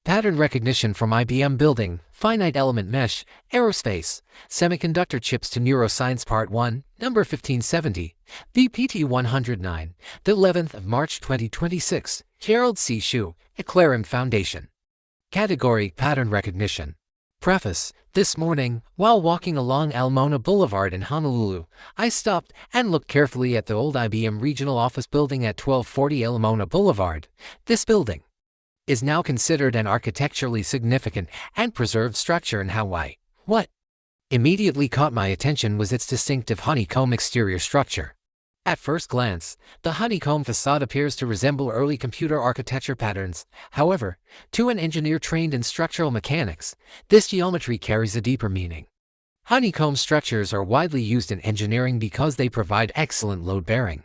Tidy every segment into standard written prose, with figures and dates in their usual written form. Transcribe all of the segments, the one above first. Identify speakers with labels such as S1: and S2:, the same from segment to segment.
S1: Pattern recognition from IBM building, finite element mesh, aerospace, semiconductor chips to Neuroscience Part 1, number 1570, VPT 109, the 11th of March 2026, Gerald C. EclaireMD Foundation. Category: Pattern recognition. Preface: This morning, while walking along Ala Moana Boulevard in Honolulu, I stopped and looked carefully at the old IBM regional office building at 1240 Ala Moana Boulevard. This building is now considered an architecturally significant and preserved structure in Hawaii. What immediately caught my attention was its distinctive honeycomb exterior structure. At first glance, the honeycomb facade appears to resemble early computer architecture patterns. However, to an engineer trained in structural mechanics, this geometry carries a deeper meaning. Honeycomb structures are widely used in engineering because they provide excellent load-bearing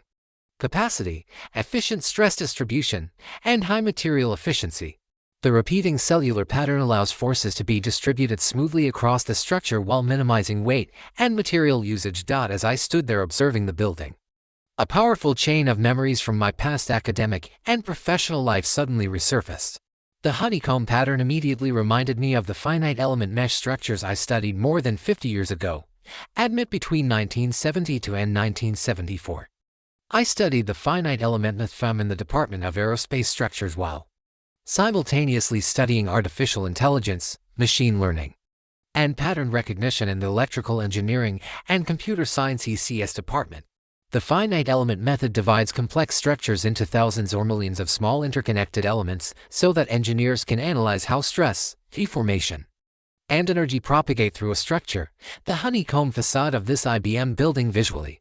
S1: capacity, efficient stress distribution, and high material efficiency. The repeating cellular pattern allows forces to be distributed smoothly across the structure while minimizing weight and material usage. As I stood there observing the building, a powerful chain of memories from my past academic and professional life suddenly resurfaced. The honeycomb pattern immediately reminded me of the finite element mesh structures I studied more than 50 years ago, admit between 1972 and 1974. I studied the finite element METHFM in the Department of Aerospace Structures while simultaneously studying artificial intelligence, machine learning, and pattern recognition in the electrical engineering and computer science ECS department. The finite element method divides complex structures into thousands or millions of small interconnected elements so that engineers can analyze how stress, deformation, and energy propagate through a structure. The honeycomb facade of this IBM building visually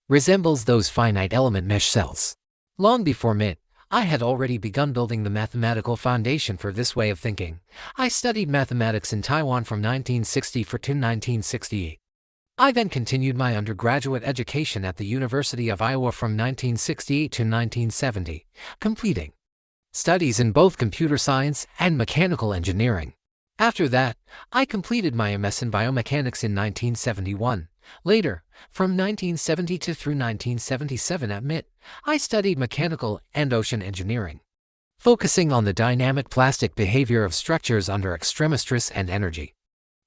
S1: resembles those finite element mesh cells. Long before MIT, I had already begun building the mathematical foundation for this way of thinking. I studied mathematics in Taiwan from 1964 to 1968. I then continued my undergraduate education at the University of Iowa from 1968 to 1970, completing studies in both computer science and mechanical engineering. After that, I completed my MS in biomechanics in 1971. Later, from 1972 through 1977 at MIT, I studied mechanical and ocean engineering, focusing on the dynamic plastic behavior of structures under extreme stress and energy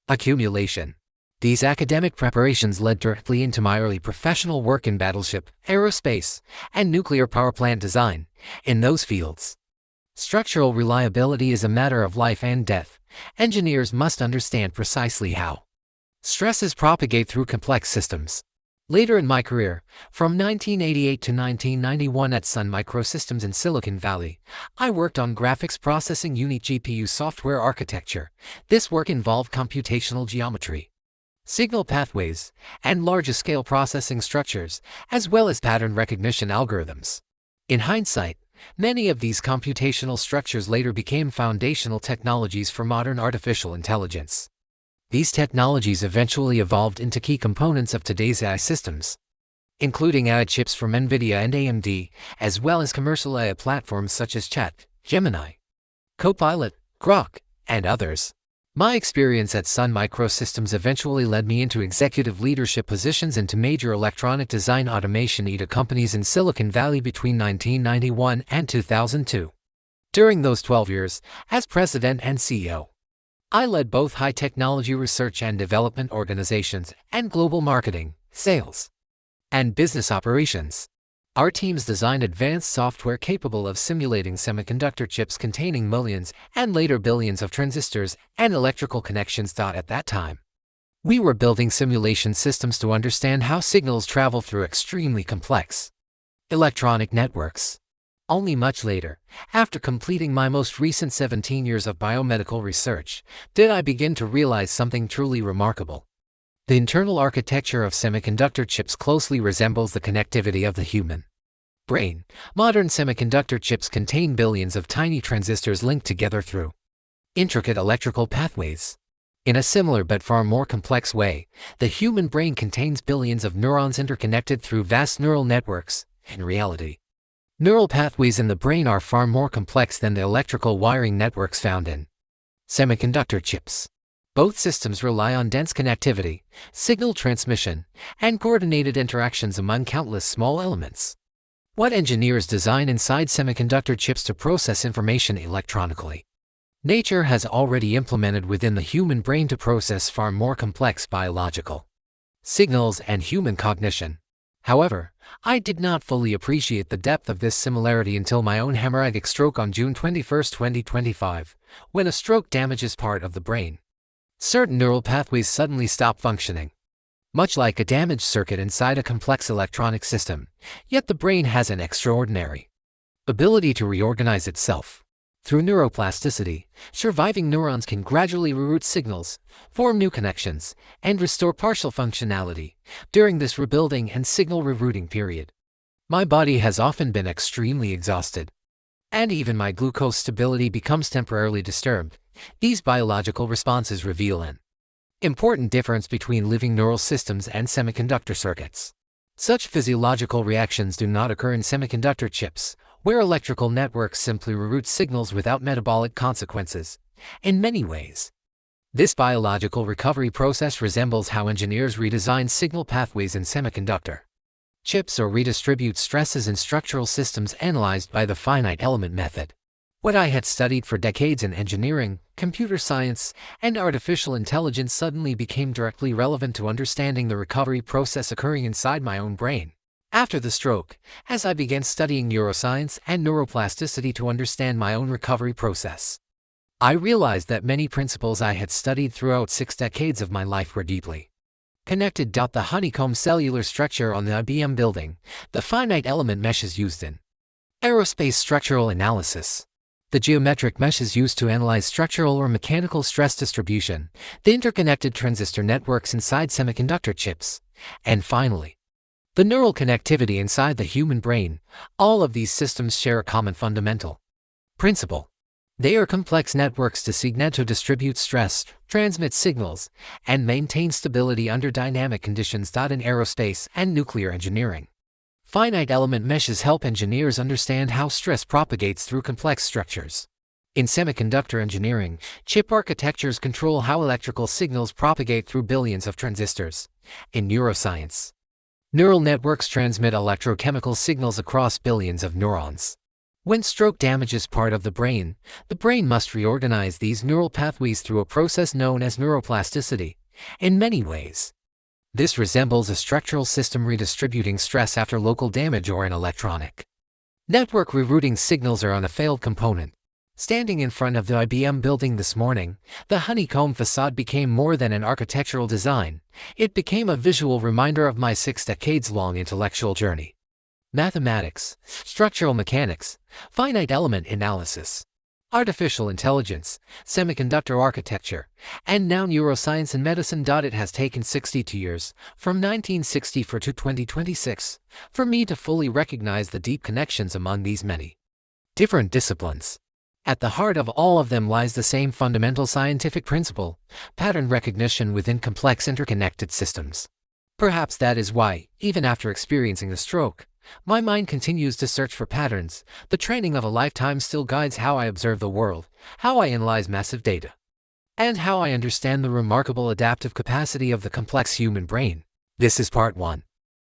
S1: accumulation. These academic preparations led directly into my early professional work in battleship, aerospace, and nuclear power plant design. In those fields, structural reliability is a matter of life and death. Engineers must understand precisely how stresses propagate through complex systems. Later in my career, from 1988 to 1991 at Sun Microsystems in Silicon Valley, I worked on graphics processing unit GPU software architecture. This work involved computational geometry, signal pathways, and large-scale processing structures, as well as pattern recognition algorithms. In hindsight, many of these computational structures later became foundational technologies for modern artificial intelligence. These technologies eventually evolved into key components of today's AI systems, including AI chips from NVIDIA and AMD, as well as commercial AI platforms such as Chat, Gemini, Copilot, Grok, and others. My experience at Sun Microsystems eventually led me into executive leadership positions into major electronic design automation EDA companies in Silicon Valley between 1991 and 2002. During those 12 years, as president and CEO, I led both high-technology research and development organizations and global marketing, sales, and business operations. Our teams designed advanced software capable of simulating semiconductor chips containing millions and later billions of transistors and electrical connections. At that time, we were building simulation systems to understand how signals travel through extremely complex electronic networks. Only much later, after completing my most recent 17 years of biomedical research, did I begin to realize something truly remarkable. The internal architecture of semiconductor chips closely resembles the connectivity of the human brain. Modern semiconductor chips contain billions of tiny transistors linked together through intricate electrical pathways. In a similar but far more complex way, the human brain contains billions of neurons interconnected through vast neural networks. In reality, neural pathways in the brain are far more complex than the electrical wiring networks found in semiconductor chips. Both systems rely on dense connectivity, signal transmission, and coordinated interactions among countless small elements. What engineers design inside semiconductor chips to process information electronically nature has already implemented within the human brain to process far more complex biological signals and human cognition. However, I did not fully appreciate the depth of this similarity until my own hemorrhagic stroke on June 21, 2025, when a stroke damages part of the brain. Certain neural pathways suddenly stop functioning, much like a damaged circuit inside a complex electronic system, yet the brain has an extraordinary ability to reorganize itself. Through neuroplasticity, surviving neurons can gradually reroute signals, form new connections, and restore partial functionality during this rebuilding and signal rerouting period. My body has often been extremely exhausted, and even my glucose stability becomes temporarily disturbed. These biological responses reveal an important difference between living neural systems and semiconductor circuits. Such physiological reactions do not occur in semiconductor chips, where electrical networks simply reroute signals without metabolic consequences. In many ways, this biological recovery process resembles how engineers redesign signal pathways in semiconductor chips or redistribute stresses in structural systems analyzed by the finite element method. What I had studied for decades in engineering, computer science, and artificial intelligence suddenly became directly relevant to understanding the recovery process occurring inside my own brain. After the stroke, as I began studying neuroscience and neuroplasticity to understand my own recovery process, I realized that many principles I had studied throughout 6 decades of my life were deeply connected. The honeycomb cellular structure on the IBM building, the finite element meshes used in aerospace structural analysis, the geometric meshes used to analyze structural or mechanical stress distribution, the interconnected transistor networks inside semiconductor chips, and finally, the neural connectivity inside the human brain. All of these systems share a common fundamental principle. They are complex networks designed to distribute stress, transmit signals, and maintain stability under dynamic conditions. In aerospace and nuclear engineering, finite element meshes help engineers understand how stress propagates through complex structures. In semiconductor engineering, chip architectures control how electrical signals propagate through billions of transistors. In neuroscience, neural networks transmit electrochemical signals across billions of neurons. When stroke damages part of the brain must reorganize these neural pathways through a process known as neuroplasticity. In many ways, this resembles a structural system redistributing stress after local damage or an electronic network rerouting signals are on a failed component. Standing in front of the IBM building this morning, the honeycomb facade became more than an architectural design. It became a visual reminder of my 6 decades-long intellectual journey. Mathematics, structural mechanics, finite element analysis, artificial intelligence, semiconductor architecture, and now neuroscience and medicine. It has taken 62 years, from 1964 to 2026, for me to fully recognize the deep connections among these many different disciplines. At the heart of all of them lies the same fundamental scientific principle: pattern recognition within complex interconnected systems. Perhaps that is why, even after experiencing the stroke, my mind continues to search for patterns. The training of a lifetime still guides how I observe the world, how I analyze massive data, and how I understand the remarkable adaptive capacity of the complex human brain. This is part 1.